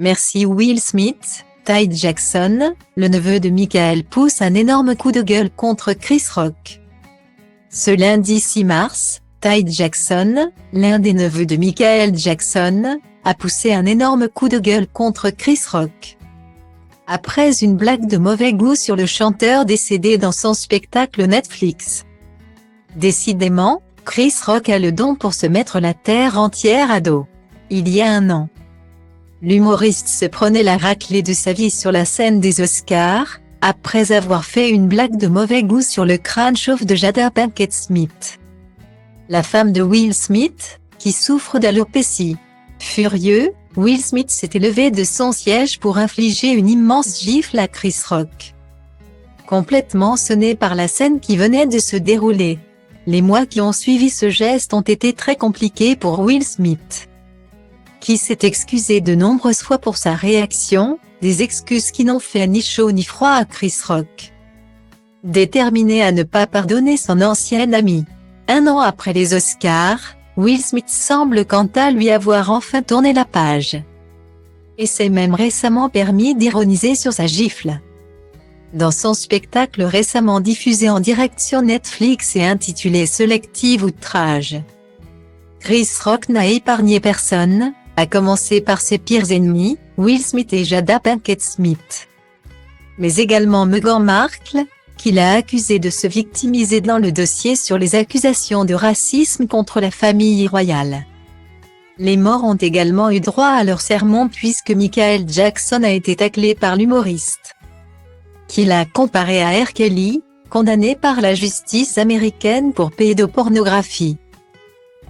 Merci Will Smith. Ty Jackson, le neveu de Michael, pousse un énorme coup de gueule contre Chris Rock. Ce lundi 6 mars, Ty Jackson, l'un des neveux de Michael Jackson, a poussé un énorme coup de gueule contre Chris Rock. Après une blague de mauvais goût sur le chanteur décédé dans son spectacle Netflix. Décidément, Chris Rock a le don pour se mettre la terre entière à dos. Il y a un an, l'humoriste se prenait la raclée de sa vie sur la scène des Oscars, après avoir fait une blague de mauvais goût sur le crâne chauve de Jada Pinkett Smith, la femme de Will Smith, qui souffre d'alopécie. Furieux, Will Smith s'était levé de son siège pour infliger une immense gifle à Chris Rock. Complètement sonné par la scène qui venait de se dérouler, les mois qui ont suivi ce geste ont été très compliqués pour Will Smith, qui s'est excusé de nombreuses fois pour sa réaction, des excuses qui n'ont fait ni chaud ni froid à Chris Rock. Déterminé à ne pas pardonner son ancien ami. Un an après les Oscars, Will Smith semble quant à lui avoir enfin tourné la page. Et s'est même récemment permis d'ironiser sur sa gifle. Dans son spectacle récemment diffusé en direct sur Netflix et intitulé Selective Outrage, Chris Rock n'a épargné personne, à commencer par ses pires ennemis, Will Smith et Jada Pinkett Smith, mais également Meghan Markle, qu'il a accusé de se victimiser dans le dossier sur les accusations de racisme contre la famille royale. Les morts ont également eu droit à leur sermon puisque Michael Jackson a été taclé par l'humoriste, qu'il a comparé à R. Kelly, condamné par la justice américaine pour pédopornographie.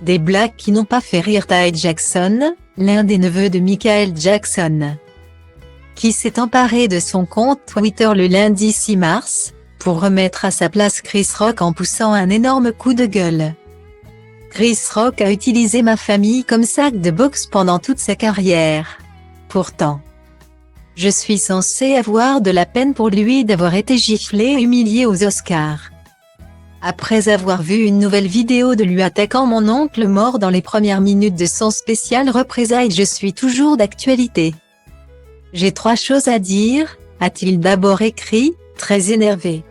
Des blagues qui n'ont pas fait rire Ty Jackson, l'un des neveux de Michael Jackson, qui s'est emparé de son compte Twitter le lundi 6 mars, pour remettre à sa place Chris Rock en poussant un énorme coup de gueule. Chris Rock a utilisé ma famille comme sac de boxe pendant toute sa carrière. Pourtant, je suis censé avoir de la peine pour lui d'avoir été giflé et humilié aux Oscars. Après avoir vu une nouvelle vidéo de lui attaquant mon oncle mort dans les premières minutes de son spécial représailles, je suis toujours d'actualité. J'ai 3 choses à dire, a-t-il d'abord écrit, très énervé.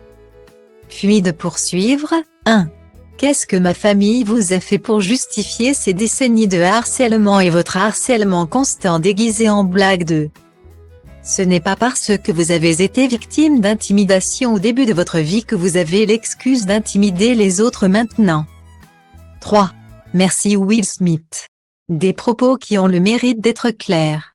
Puis de poursuivre, 1. Qu'est-ce que ma famille vous a fait pour justifier ces décennies de harcèlement et votre harcèlement constant déguisé en blague de... Ce n'est pas parce que vous avez été victime d'intimidation au début de votre vie que vous avez l'excuse d'intimider les autres maintenant. 3. Merci Will Smith. Des propos qui ont le mérite d'être clairs.